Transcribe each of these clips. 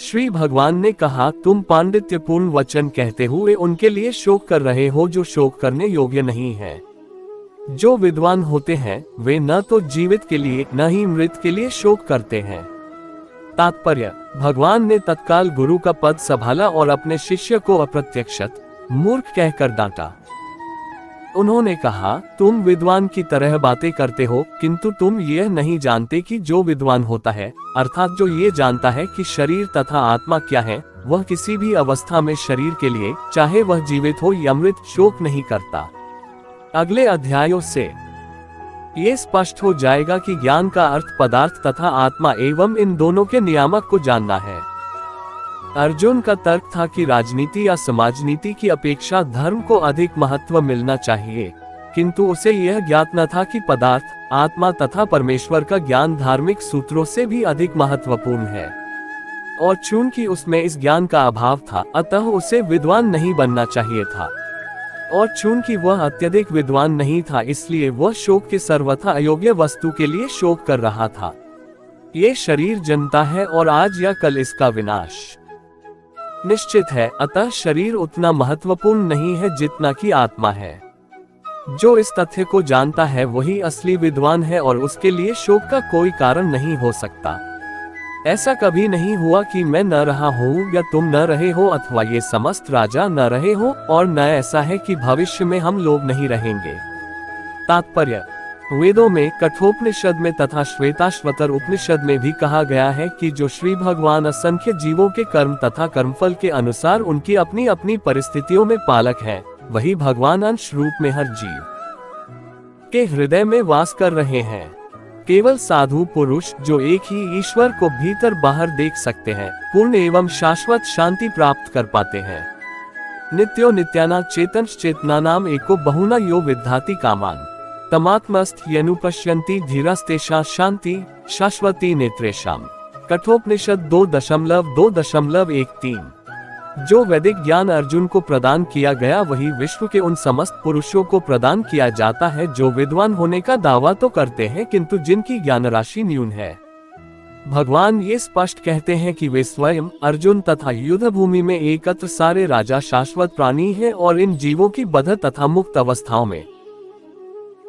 श्री भगवान ने कहा, तुम पांडित्यपूर्ण वचन कहते हुए उनके लिए शोक कर रहे हो जो शोक करने योग्य नहीं है। जो विद्वान होते हैं वे न तो जीवित के लिए न ही मृत के लिए शोक करते हैं। तात्पर्य, भगवान ने तत्काल गुरु का पद संभाला और अपने शिष्य को अप्रत्यक्षत मूर्ख कहकर डांटा। उन्होंने कहा, तुम विद्वान की तरह बातें करते हो, किंतु तुम यह नहीं जानते कि जो विद्वान होता है, अर्थात जो ये जानता है कि शरीर तथा आत्मा क्या है, वह किसी भी अवस्था में शरीर के लिए, चाहे वह जीवित हो या मृत, शोक नहीं करता। अगले अध्यायों से ये स्पष्ट हो जाएगा कि ज्ञान का अर्थ पदार्थ तथा आत्मा एवं इन दोनों के नियामक को जानना है। अर्जुन का तर्क था कि राजनीति या समाजनीति की अपेक्षा धर्म को अधिक महत्व मिलना चाहिए, किंतु उसे यह ज्ञात न था कि पदार्थ, आत्मा तथा परमेश्वर का ज्ञान धार्मिक सूत्रों से भी अधिक महत्वपूर्ण है। और चूंकि उसमें इस ज्ञान का अभाव था, अतः उसे विद्वान नहीं बनना चाहिए था। और चूंकि वह अत्यधिक विद्वान नहीं था, इसलिए वह शोक के सर्वथा अयोग्य वस्तु के लिए शोक कर रहा था। ये शरीर जन्मता है और आज या कल इसका विनाश निश्चित है, अतः शरीर उतना महत्वपूर्ण नहीं है जितना कि आत्मा है। जो इस तथ्य को जानता है वही असली विद्वान है और उसके लिए शोक का कोई कारण नहीं हो सकता। ऐसा कभी नहीं हुआ कि मैं न रहा हूँ या तुम न रहे हो, अथवा ये समस्त राजा न रहे हो, और न ऐसा है कि भविष्य में हम लोग नहीं रहेंगे। तात्पर्य, वेदों में, कठोपनिषद में तथा श्वेताश्वतर उपनिषद में भी कहा गया है कि जो श्री भगवान असंख्य जीवों के कर्म तथा कर्मफल के अनुसार उनकी अपनी अपनी परिस्थितियों में पालक हैं, वही भगवान अंश रूप में हर जीव के हृदय में वास कर रहे हैं। केवल साधु पुरुष जो एक ही ईश्वर को भीतर बाहर देख सकते हैं, पूर्ण एवं शाश्वत शांति प्राप्त कर पाते हैं। नित्यो नित्याना चेतंश चेतनानाम एको बहुना यो विद्धाति कामान तमात्मस्थ यनुपश्यन्ति धीरस्तेषा शांति शाश्वती नेत्रेषाम। कठोपनिषद 2.2.13। जो वैदिक ज्ञान अर्जुन को प्रदान किया गया वही विश्व के उन समस्त पुरुषों को प्रदान किया जाता है जो विद्वान होने का दावा तो करते हैं किंतु जिनकी ज्ञान राशि न्यून है। भगवान ये स्पष्ट कहते हैं कि वे स्वयं, अर्जुन तथा युद्ध भूमि में एकत्र सारे राजा शाश्वत प्राणी हैं और इन जीवों की बद्ध तथा मुक्त अवस्थाओं में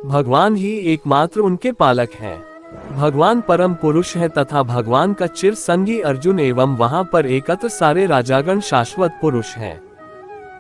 भगवान ही एकमात्र उनके पालक हैं। भगवान परम पुरुष है तथा भगवान का चिर संगी अर्जुन एवं वहां पर एकत्र सारे राजागण शाश्वत पुरुष हैं।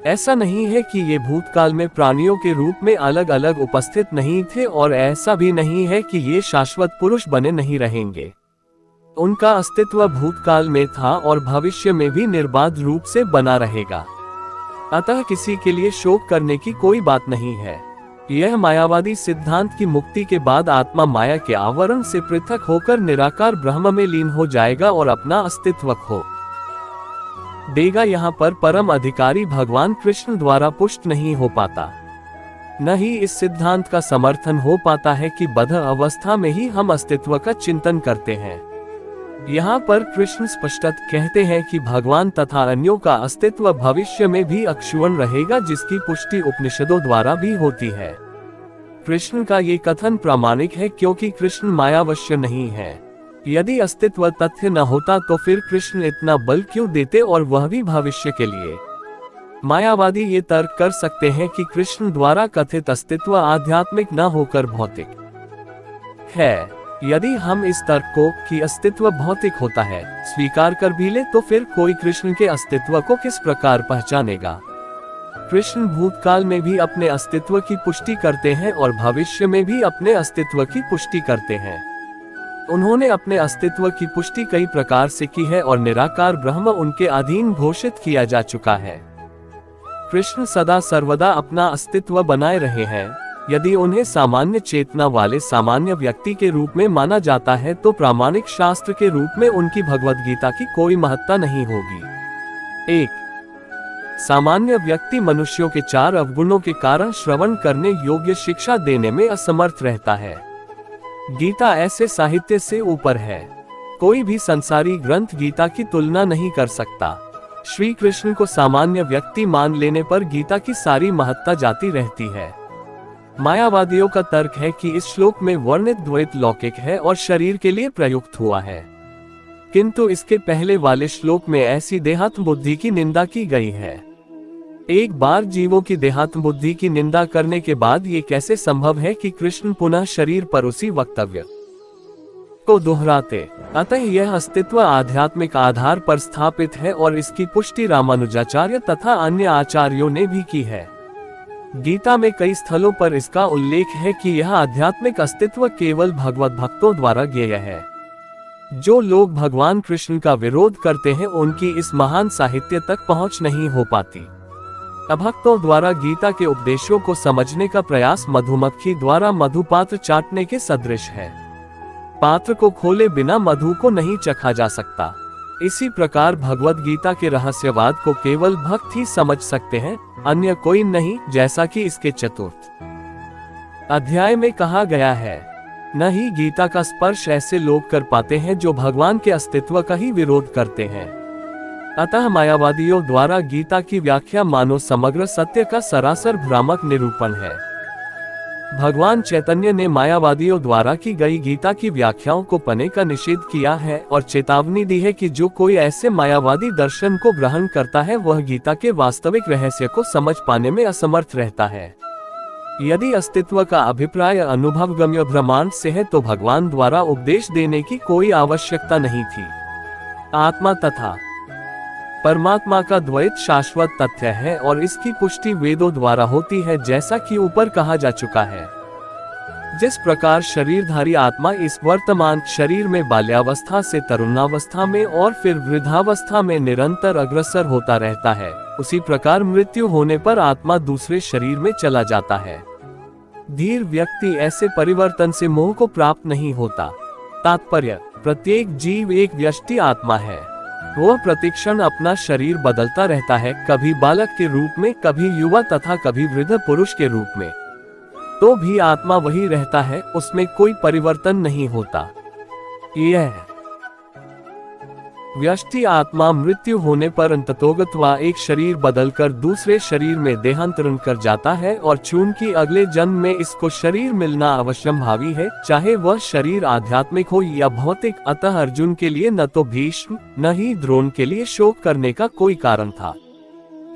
ऐसा नहीं है कि ये भूतकाल में प्राणियों के रूप में अलग अलग उपस्थित नहीं थे और ऐसा भी नहीं है कि ये शाश्वत पुरुष बने नहीं रहेंगे। उनका अस्तित्व भूतकाल में था और भविष्य में भी निर्बाध रूप से बना रहेगा। अतः किसी के लिए शोक करने की कोई बात नहीं है। यह मायावादी सिद्धांत की मुक्ति के बाद आत्मा माया के आवरण से पृथक होकर निराकार ब्रह्म में लीन हो जाएगा और अपना अस्तित्व खो देगा। यहाँ पर परम अधिकारी भगवान कृष्ण द्वारा पुष्ट नहीं हो पाता। न ही इस सिद्धांत का समर्थन हो पाता है कि बद्ध अवस्था में ही हम अस्तित्व का चिंतन करते हैं। यहाँ पर कृष्ण स्पष्टत कहते हैं कि भगवान तथा अन्यों का अस्तित्व भविष्य में भी अक्षुण्ण रहेगा, जिसकी पुष्टि उपनिषदों द्वारा भी होती है। कृष्ण का ये कथन प्रामाणिक है क्योंकि कृष्ण मायावश्य नहीं है। यदि अस्तित्व तथ्य न होता तो फिर कृष्ण इतना बल क्यों देते, और वह भी भविष्य के लिए। मायावादी ये तर्क कर सकते हैं कि कृष्ण द्वारा कथित अस्तित्व आध्यात्मिक न होकर भौतिक है। यदि हम इस तर्क को कि अस्तित्व भौतिक होता है स्वीकार कर भी ले तो फिर कोई कृष्ण के अस्तित्व को किस प्रकार पहचानेगा। कृष्ण भूतकाल में भी अपने अस्तित्व की पुष्टि करते हैं और भविष्य में भी अपने अस्तित्व की पुष्टि करते हैं। उन्होंने अपने अस्तित्व की पुष्टि कई प्रकार से की है और निराकार ब्रह्म उनके अधीन घोषित किया जा चुका है। कृष्ण सदा सर्वदा अपना अस्तित्व बनाए रहे हैं। यदि उन्हें सामान्य चेतना वाले सामान्य व्यक्ति के रूप में माना जाता है तो प्रामाणिक शास्त्र के रूप में उनकी भगवद गीता की कोई महत्ता नहीं होगी। एक सामान्य व्यक्ति मनुष्यों के 4 अवगुणों के कारण श्रवण करने योग्य शिक्षा देने में असमर्थ रहता है। गीता ऐसे साहित्य से ऊपर है। कोई भी संसारी ग्रंथ गीता की तुलना नहीं कर सकता। श्री कृष्ण को सामान्य व्यक्ति मान लेने पर गीता की सारी महत्ता जाती रहती है। मायावादियों का तर्क है कि इस श्लोक में वर्णित द्वैत लौकिक है और शरीर के लिए प्रयुक्त हुआ है। किंतु इसके पहले वाले श्लोक में ऐसी देहात्म बुद्धि की निंदा की गई है। एक बार जीवों की देहात्म बुद्धि की निंदा करने के बाद ये कैसे संभव है कि कृष्ण पुनः शरीर पर उसी वक्तव्य को दोहराते। अतः यह अस्तित्व आध्यात्मिक आधार पर स्थापित है और इसकी पुष्टि रामानुजाचार्य तथा अन्य आचार्यों ने भी की है। गीता में कई स्थलों पर इसका उल्लेख है कि यह आध्यात्मिक अस्तित्व केवल भगवत भक्तों द्वारा ज्ञेय है। जो लोग भगवान कृष्ण का विरोध करते हैं उनकी इस महान साहित्य तक पहुंच नहीं हो पाती। अभक्तों द्वारा गीता के उपदेशों को समझने का प्रयास मधुमक्खी द्वारा मधुपात्र चाटने के सदृश है। पात्र को खोले बिना मधु को नहीं चखा जा सकता। इसी प्रकार भगवत गीता के रहस्यवाद को केवल भक्त ही समझ सकते हैं, अन्य कोई नहीं, जैसा कि इसके 4 अध्याय में कहा गया है। न ही गीता का स्पर्श ऐसे लोग कर पाते हैं जो भगवान के अस्तित्व का ही विरोध करते हैं। अतः मायावादियों द्वारा गीता की व्याख्या मानो समग्र सत्य का सरासर भ्रामक निरूपण है। भगवान चैतन्य ने मायावादियों द्वारा की गई गीता की व्याख्याओं को पढ़ने का निषेध किया है और चेतावनी दी है कि जो कोई ऐसे मायावादी दर्शन को ग्रहण करता है वह गीता के वास्तविक रहस्य को समझ पाने में असमर्थ रहता है। यदि अस्तित्व का अभिप्राय अनुभवगम्य ब्रह्मांड से है तो भगवान द्वारा उपदेश देने की कोई आवश्यकता नहीं थी। आत्मा तथा परमात्मा का द्वैत शाश्वत तथ्य है और इसकी पुष्टि वेदों द्वारा होती है, जैसा कि ऊपर कहा जा चुका है। जिस प्रकार शरीरधारी आत्मा इस वर्तमान शरीर में बाल्यावस्था से तरुणावस्था में और फिर वृद्धावस्था में निरंतर अग्रसर होता रहता है, उसी प्रकार मृत्यु होने पर आत्मा दूसरे शरीर में चला जाता है। धीर व्यक्ति ऐसे परिवर्तन से मोह को प्राप्त नहीं होता। तात्पर्य, प्रत्येक जीव एक व्यष्टि आत्मा है। वह प्रतिक्षण अपना शरीर बदलता रहता है, कभी बालक के रूप में, कभी युवा तथा कभी वृद्ध पुरुष के रूप में। तो भी आत्मा वही रहता है, उसमें कोई परिवर्तन नहीं होता। यह व्यष्टि आत्मा मृत्यु होने पर अंततोगत्वा एक शरीर बदलकर दूसरे शरीर में देहांतरण कर जाता है और चूंकि अगले जन्म में इसको शरीर मिलना अवश्यंभावी है, चाहे वह शरीर आध्यात्मिक हो या भौतिक। अतः अर्जुन के लिए न तो भीष्म न ही द्रोण के लिए शोक करने का कोई कारण था,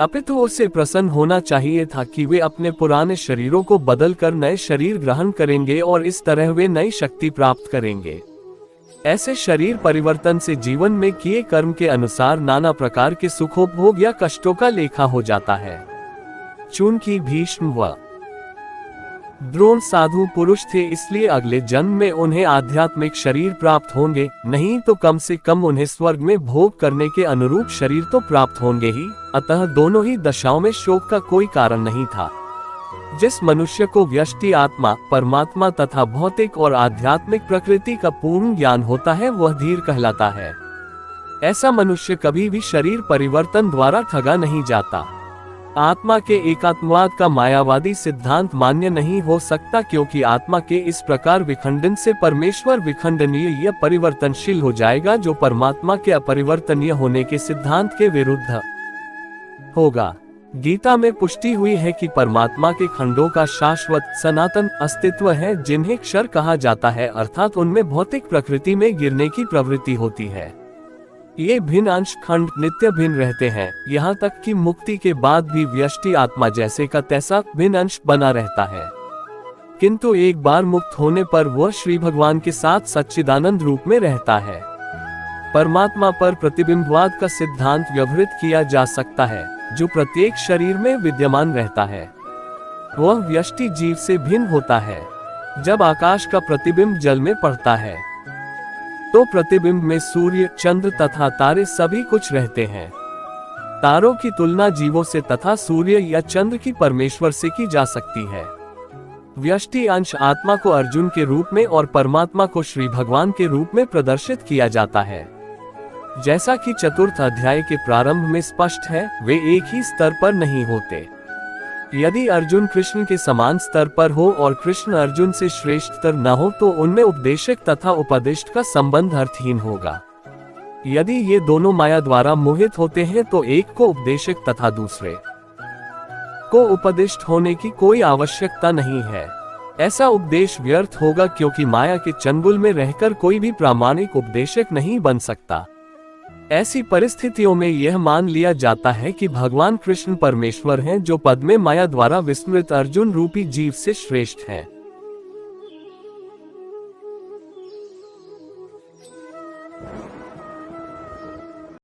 अपितु उसे प्रसन्न होना चाहिए था कि वे अपने पुराने शरीरों को बदलकर नए शरीर ग्रहण करेंगे और इस तरह वे नई शक्ति प्राप्त करेंगे। ऐसे शरीर परिवर्तन से जीवन में किए कर्म के अनुसार नाना प्रकार के सुखोपभोग या कष्टों का लेखा हो जाता है। चूंकि भीष्म व द्रोण साधु पुरुष थे, इसलिए अगले जन्म में उन्हें आध्यात्मिक शरीर प्राप्त होंगे, नहीं तो कम से कम उन्हें स्वर्ग में भोग करने के अनुरूप शरीर तो प्राप्त होंगे ही। अतः दोनों ही दशाओं में शोक का कोई कारण नहीं था। जिस मनुष्य को व्यष्टि आत्मा, परमात्मा तथा भौतिक और आध्यात्मिक प्रकृति का पूर्ण ज्ञान होता है वह धीर कहलाता है। ऐसा मनुष्य कभी भी शरीर परिवर्तन द्वारा ठगा नहीं जाता। आत्मा के एकात्मवाद का मायावादी सिद्धांत मान्य नहीं हो सकता, क्योंकि आत्मा के इस प्रकार विखंडन से परमेश्वर विखंडनीय या परिवर्तनशील हो जाएगा, जो परमात्मा के अपरिवर्तनीय होने के सिद्धांत के विरुद्ध होगा। गीता में पुष्टि हुई है कि परमात्मा के खंडों का शाश्वत सनातन अस्तित्व है, जिन्हें क्षर कहा जाता है, अर्थात उनमें भौतिक प्रकृति में गिरने की प्रवृत्ति होती है। ये भिन्न अंश खंड नित्य भिन्न रहते हैं, यहाँ तक कि मुक्ति के बाद भी व्यष्टि आत्मा जैसे का तैसा भिन्न अंश बना रहता है। किंतु एक बार मुक्त होने पर वह श्री भगवान के साथ सच्चिदानंद रूप में रहता है। परमात्मा पर प्रतिबिंबवाद का सिद्धांत व्यवहृत किया जा सकता है, जो प्रत्येक शरीर में विद्यमान रहता है। वह व्यष्टि जीव से भिन्न होता है। जब आकाश का प्रतिबिंब जल में पड़ता है तो प्रतिबिंब में सूर्य, चंद्र तथा तारे सभी कुछ रहते हैं। तारों की तुलना जीवों से तथा सूर्य या चंद्र की परमेश्वर से की जा सकती है। व्यष्टि अंश आत्मा को अर्जुन के रूप में और परमात्मा को श्री भगवान के रूप में प्रदर्शित किया जाता है। जैसा कि 4 अध्याय के प्रारंभ में स्पष्ट है, वे एक ही स्तर पर नहीं होते। यदि अर्जुन कृष्ण के समान स्तर पर हो और कृष्ण अर्जुन से श्रेष्ठतर न हो तो उनमें उपदेशक तथा उपदिष्ट का संबंध अर्थहीन होगा। यदि ये दोनों माया द्वारा मोहित होते हैं तो एक को उपदेशक तथा दूसरे को उपदिष्ट होने की कोई आवश्यकता नहीं है। ऐसा उपदेश व्यर्थ होगा क्योंकि माया के चंगुल में रहकर कोई भी प्रामाणिक उपदेशक नहीं बन सकता। ऐसी परिस्थितियों में यह मान लिया जाता है कि भगवान कृष्ण परमेश्वर हैं जो पद में माया द्वारा विस्मृत अर्जुन रूपी जीव से श्रेष्ठ हैं।